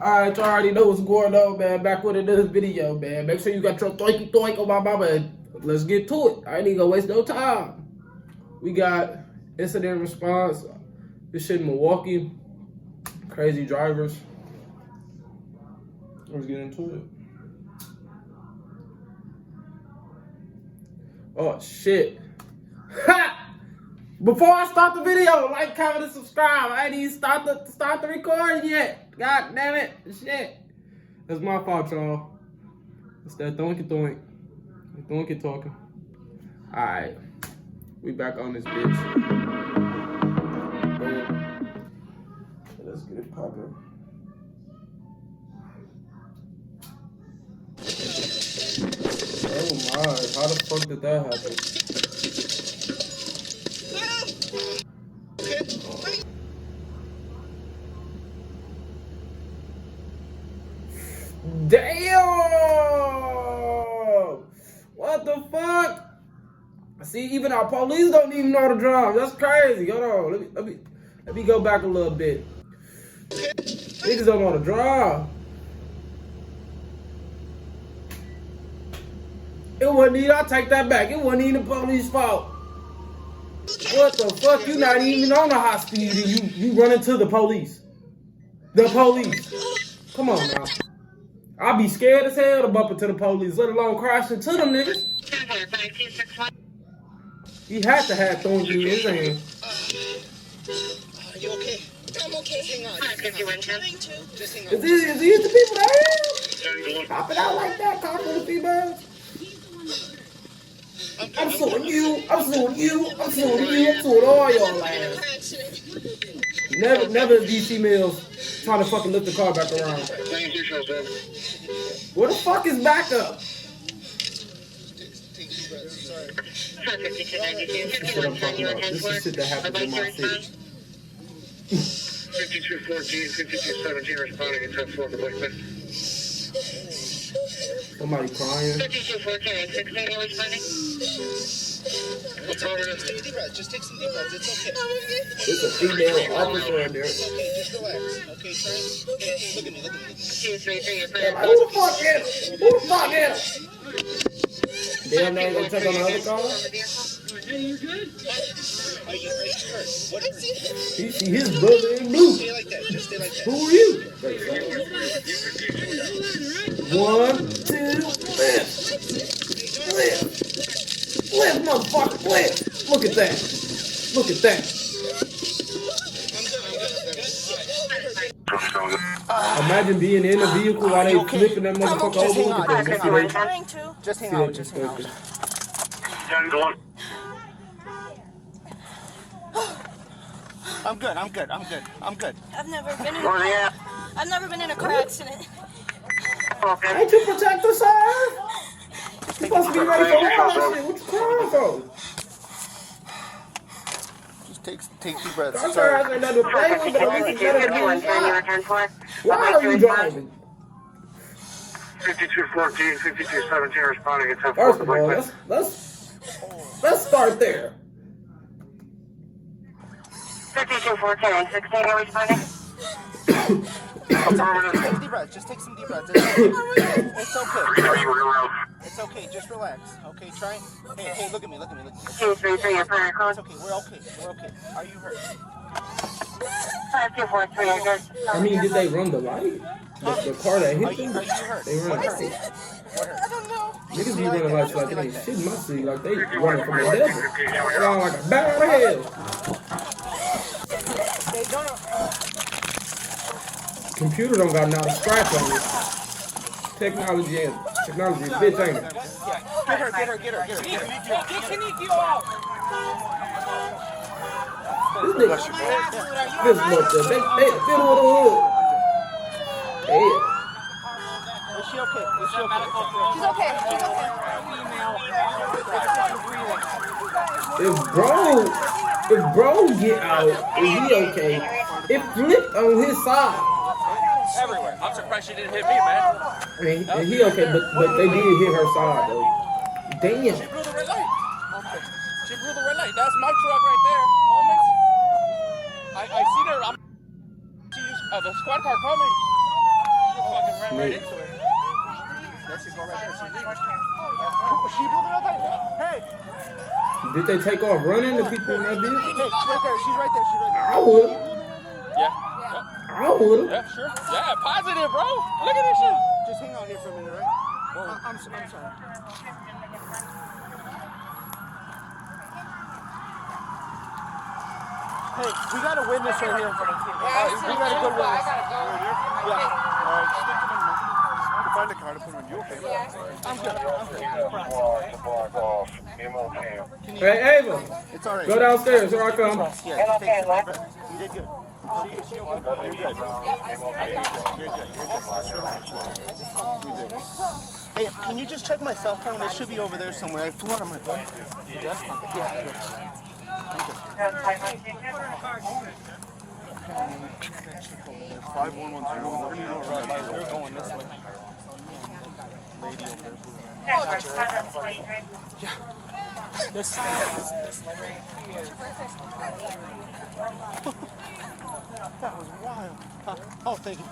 Alright, y'all already know what's going on, man. Back with another video, man. Make sure you got your thoinky thoink on my mama. And let's get to it. I ain't even gonna waste no time. We got incident response. This shit in Milwaukee. Crazy drivers. Let's get into it. Oh, shit. Ha! Before I start the video, like, comment, and subscribe. I ain't even start the recording yet. God damn it. Shit. That's my fault, y'all. It's that thoinky thoink. Thoinky talking. Alright. We back on this bitch. Boom. Let's get it poppin'. Oh my, how the fuck did that happen? Damn! What the fuck? See, even our police don't even know how to drive. That's crazy. Hold on, let me go back a little bit. Niggas don't know how to drive. It wasn't even, I take that back. It wasn't even the police fault. What the fuck? You not even on the high speed and you run into the police. The police. Come on now. I'd be scared as hell to bump into the police, let alone crash into them niggas. He had to have thorns in his hand. Are you okay? I'm okay. Hang on. Just hang on. Is these the people that here? Pop it out like that, cop for the females. I'm suing you. I'm suing you. I'm suing you. I'm suing all y'all ass. Never is these females trying to fucking lift the car back around. Where the fuck is backup? This is what I'm talking about. This is shit that happens in my city. 5214, 5217 responding to 10-4 Blackman. Somebody crying. 5214, 16 responding. Take a deep breath. Just take some deep breaths. It's okay. There's a female officer in there. It's okay. Just relax. Okay, try. Hey, look at me. Look at me. 233, Like, who the fuck hit him? Who the fuck hit him? Damn, they ain't gonna check on the other car? Hey, you good? Are you hurt? What hurt? He see his brother in blue. Stay like that. Just stay like that. Who are you? 1, 2, lift, motherfucker, lift. Look at that. Look at that. Imagine being in a vehicle while they flipping that motherfucker over. Look at that. Just hang on. Just hang on. I'm good. I've never been in a car accident. Ain't you protector, sir? You supposed to be ready for all that shit. What you crying for? Just take deep breaths. I'm sorry, I ain't nothing to play with, but at least it's better than being shot. Why are you driving? 5214, 5217 responding to 10-4 First of all, let's start there. 5214, 16 responding. Take deep breaths. Just take some deep breaths. It's okay. It's okay. Just relax. Okay, try. Hey, look at me. 233, your prayer code. It's okay. We're okay. Are you hurt? 5243, you're good. I mean, did they run the light? The car that hit them? Are you hurt? They ran the light. I don't know. Niggas be running lights like they ain't shit in my city, like they running from the devil. Sound like a bat out of hell. Computer don't got not a scratch on it. Technology is bitch, ain't it? Get her. Get Kaneki out. This nigga, this look, they fiddle with the hood. Yeah. Is she okay? She's okay. If bro get out, is he okay? It flipped on his side. Everywhere. I'm surprised she didn't hit me, man. I mean, he okay, but they did hit her side though. Damn. She blew the red light. She blew the red light. That's my truck right there, homies. I seen her. The squad car coming. fucking ran right into it. There she go right there. She blew it up there. Hey. Did they take off running, the people in that vehicle? Hey, she's right there. She's right there. She's right there. I would. Yeah. I would. Yeah, sure. Yeah, positive, bro. Look at this shit. Just hang out here for a minute, right? I'm sorry. Hey, we got a witness right here. We got a good witness. Yeah. All right, stick to them. To find a car to put on you, okay? I'm good. Hey, Ava. It's all right. Go downstairs. Here I come. Yeah, you did good. You're good. Hey, can you just check my cell phone? It should be over there somewhere. I flew out of my phone. Yeah. 5110. We're going this way. Lady over there. Yeah. This that was wild. Oh, thank you.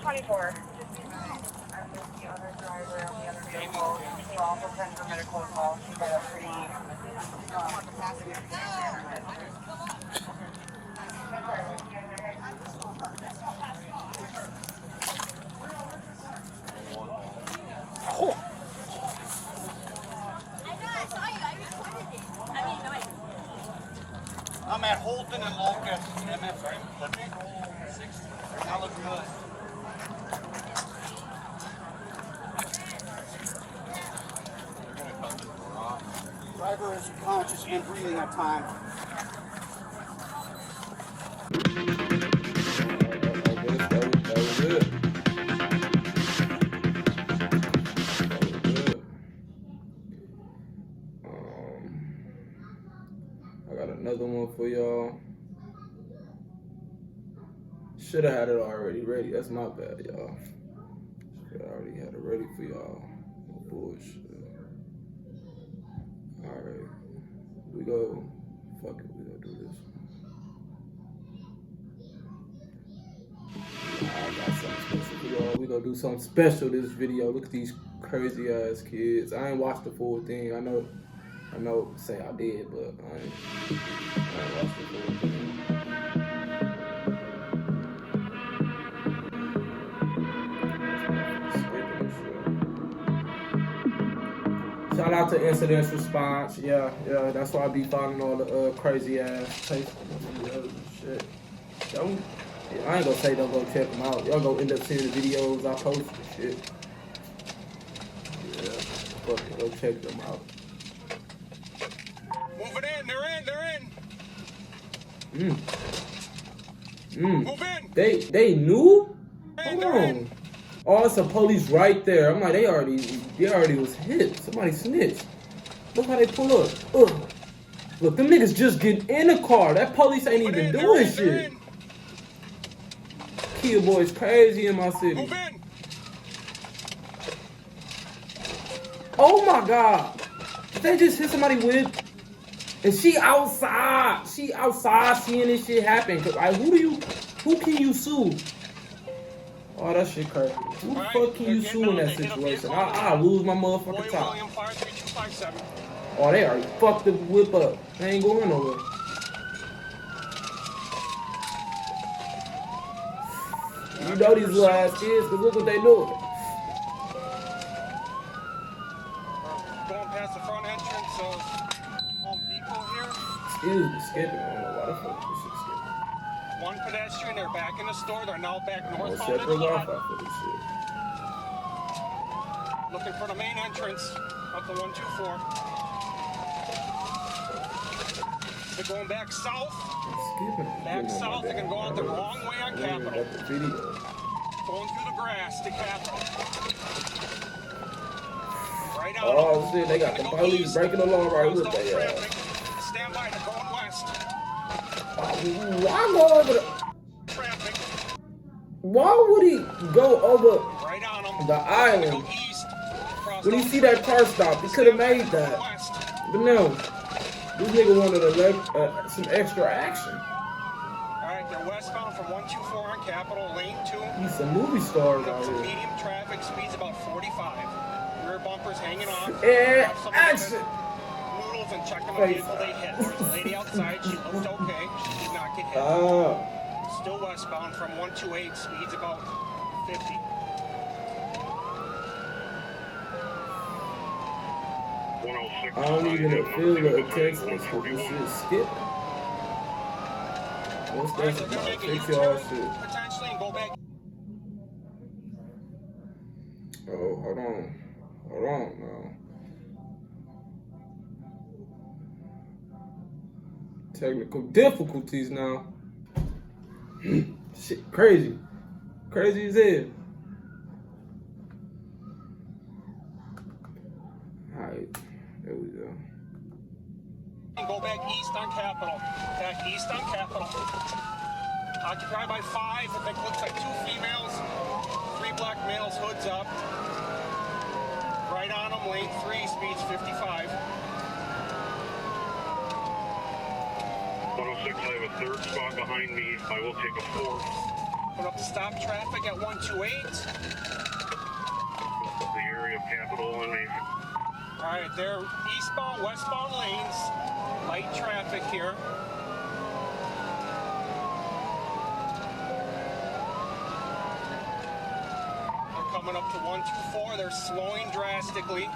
24. The other driver on the other vehicle. We're also sending a medical call. She got a pretty I'm at Holton and Locust. MF, right? 60. That looks good. Driver is conscious and breathing at time. That was good. I got another one for y'all. Should have had it already ready. That's my bad, y'all. Should have already had it ready for y'all. No bullshit. Alright. We go. Fuck it. We gonna do this. I got something special for y'all. We gonna do something special this video. Look at these crazy ass kids. I ain't watched the full thing. I know, say I did, but I ain't watched the full thing. Shout out to Incident Response. Yeah, that's why I be finding all the crazy ass shit. I ain't gonna say don't go check them out. Y'all gonna end up seeing the videos I post and shit. Yeah, fuck it, go check them out. Move it in. They're in. Move in. They knew? Hold on. Oh, it's a police right there. I'm like, they already was hit. Somebody snitched. Look how they pull up. Ugh. Look, them niggas just get in the car. That police ain't even doing shit. Kill boys crazy in my city. Move in. Oh my God. Did they just hit somebody with? And she outside. She outside seeing this shit happen. Like, who can you sue? Oh, that shit crazy. Who the fuck can you sue in that situation? I'll lose my motherfucking top. Oh, they already fucked the whip up. They ain't going nowhere. You know these little ass kids, cause look what they doing. Going past the front entrance of Home Depot here. Excuse me, skipping. I don't know why the fuck this shit skipping. One pedestrian, they're back in the store. They're now back I'm northbound. gonna set their Wi-Fi for this shit. Looking for the main entrance of the 124. They're going back south. Back south, they can go out the wrong way on Capitol. Going through the grass to Capitol. Right out. Oh shit, they got the police breaking the law right with their ass. Stand by, they're going west. Why go over the... Why would he go over Right on them. the island? Go east. When he see that car stop, he could have made that. But no, this nigga wanted some extra action. Alright, they're westbound from 124 on Capitol, lane 2. He's some movie stars out Up to here. medium traffic, speeds about 45. Rear bumpers hanging off. And Have some action! noodles and check on the vehicle they hit. There's a lady outside, she looked okay. She did not get hit. Still westbound from 128, speeds about 50. I don't even feel the text this shit skip. What's that They're gonna about? make a Fix your U-turn, shit. potentially, and go back. Oh, hold on now. Technical difficulties now. Shit, crazy as hell. Alright, there we go. And go back east on Capitol. Back east on Capitol. Occupied by 5. I think looks like 2 females, 3 black males, hoods up. Right on them, lane 3, speeds 55. 106, I have a third spot behind me. I will take a 4th. Put up to stop traffic at 128. The area of Capitol and me. All right, they're eastbound, westbound lanes. Light traffic here. They're coming up to 124. They're slowing drastically.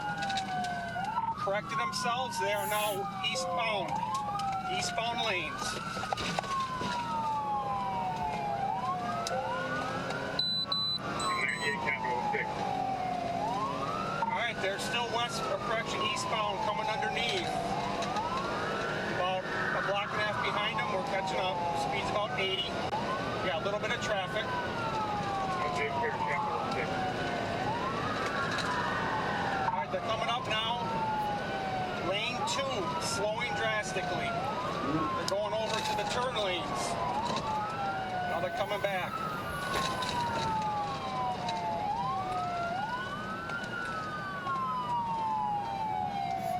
Corrected themselves. They are now eastbound. Eastbound lanes. Alright, they're still west, or correction, eastbound, coming underneath. About a block and a half behind them, we're catching up. Speed's about 80. Yeah, a little bit of traffic. Alright, they're coming up now. Lane 2, slowing drastically. They're going over to the turn lanes. Now they're coming back.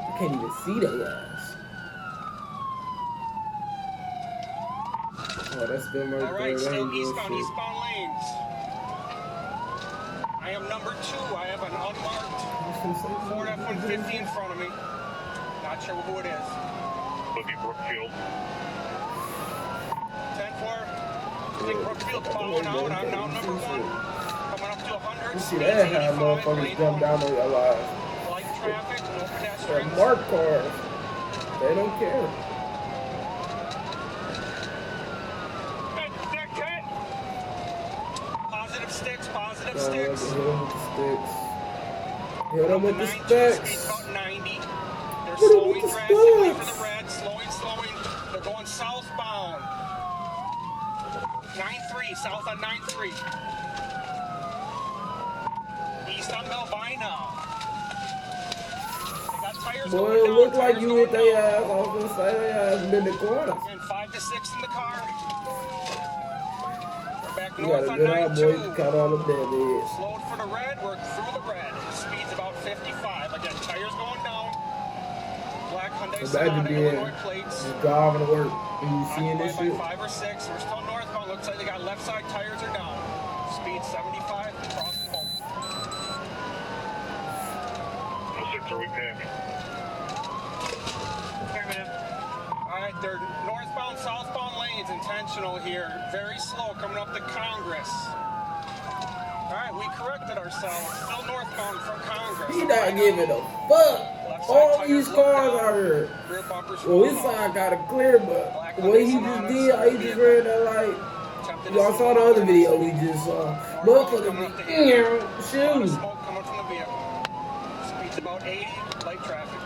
I can't even see their ass. Oh, that's them right All right, there. still That ain't eastbound, shit. eastbound lanes. I am number 2. I have an unmarked Ford F-150 in front of me. Not sure who it is. Look at Brookfield. 10-4. I think Brookfield's following out. I'm now number 1. Coming up to 100. You see that how motherfuckers jump down on your lives. Light traffic, no They're pedestrians. marked cars. They don't care. Positive sticks, positive Hit sticks. them with the sticks. Hit them with the 92, sticks. speed about 90. They're Hit 'em slowing with the drastically for sticks. the red. Slowing. They're going southbound. 9-3, south on 9-3. East on Melvina. They got tires Boy, going it down. looked like tires you going hit their down. ass. I was gonna say their ass in the corner. Again, 5 to 6 in the car. We're back You north got a on good eye, boy. You 92. caught all the dead heads. Slowed for the red, we're through the red. Speed's about 55. Again, tires going down. Black Hyundai Imagine Sonata, being Illinois plates. just driving to work and you seeing this Occupied shit. by 5 or 6. We're still northbound. Looks like they got left side tires are down. Speed 75. Across the boat. 106, are we back? Alright, they're northbound, southbound lanes. Intentional here. Very slow coming up to Congress. Alright, we corrected ourselves. Still northbound from Congress. He not giving a fuck. All these cars out here. Rear bumpers Well, his side got it clear, but what he just did, how he just ran that light. Y'all saw the other video we just saw. Motherfucker, shoot. Smoke coming from the vehicle. Speed's about 80. Light traffic.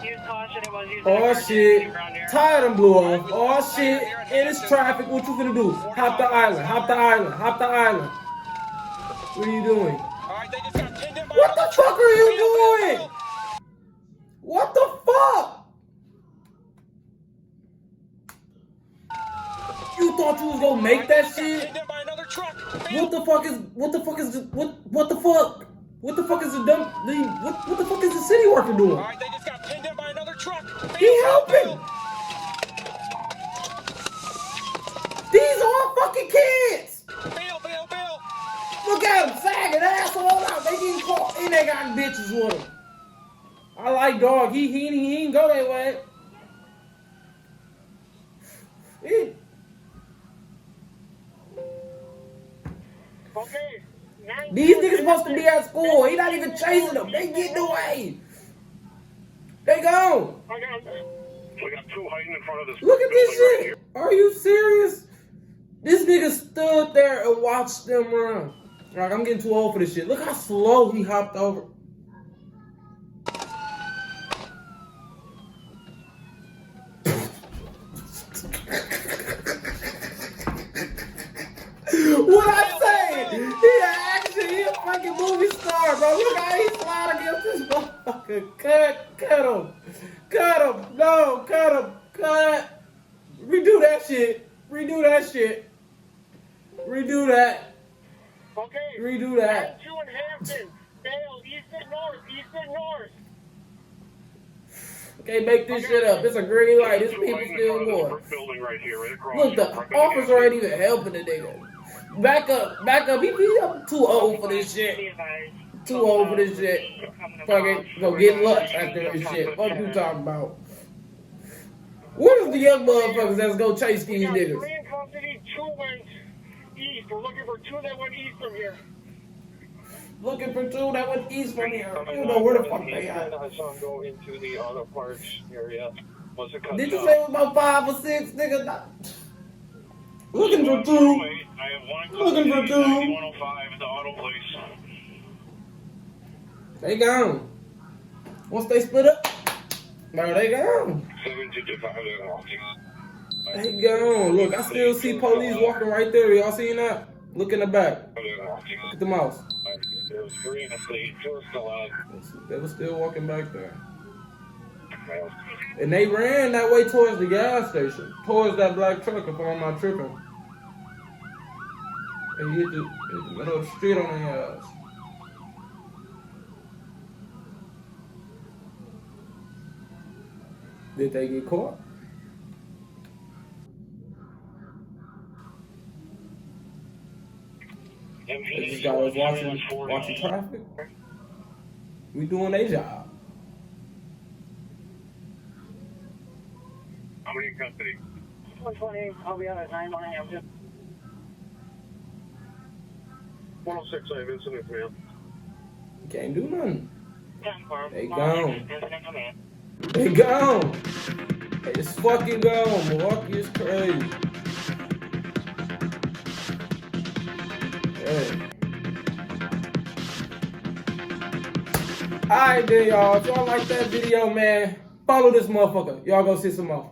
Use caution. It was used Oh shit. Tire done blew off. Oh shit. It is traffic. What you finna do? Hop the island. Hop the island. Hop the island. What are you doing? Alright, they just got pinned in by What the another fuck truck. are you Wheel, doing? wheel. What the fuck? You thought you was gonna make that shit? Pinned in by another truck. What the fuck is what the fuck is the dumb what the fuck is the city worker doing? Alright, they just got pinned in by another truck. He helping. fucking kids. Bill, Bill, Bill. Look at him, sagging asshole out. They getting caught and they got bitches with him. I like dog. He ain't go that way. Okay. These niggas supposed to be at school. He not even chasing them. They getting away. They gone. We got two hiding in front of this. Look at this building right shit. Are you serious? This nigga stood there and watched them run. Like, I'm getting too old for this shit. Look how slow he hopped over. What I say? He an action. He a fucking movie star, bro. Look how he slide against this motherfucker. Cut him. Cut him. No, cut him. Cut. Redo that shit. Redo that shit. Redo that. Okay. Redo that. 2 in Hampton. Dale, east and north. East and north. Okay, make this shit up. It's a green light. This people still going. Building right here, right across. Look, the officer ain't even helping the nigga. Back up. He up too old for this shit. Too old for this shit. Fucking go get lunch after this shit. What you talking about? What is the young motherfuckers that's gonna chase these niggas? 3 in custody, 2 went east. We're looking for 2 that went east from here. Looking for 2 that went east from here. I don't know where the fuck they at. I saw him go into the auto parts area. Did you say it was about 5 or 6, nigga? Looking for 2. I have 1 Looking for 2. 105 at the auto place. They gone. Once they split up, bro, they gone. 755, they're walking. They gone. Look, I still see police walking right there. Y'all seen that? Look in the back. They're walking. Look at the mouse. There's 3 in the fleet. 2 are still out. They were still walking back there. And they ran that way towards the gas station. Towards that black truck, if I'm not tripping. And hit the middle of the street on their ass. Did they get caught? These guys watching traffic. We doing their job. How many in custody? 120, I'll be out at 9 on Hampton. 106, I have incident, ma'am. Can't do nothing. 10 farm. They gone. They gone. They just fucking gone. Milwaukee is crazy. Hey. Alright then, y'all. If y'all like that video, man, follow this motherfucker. Y'all go see some more.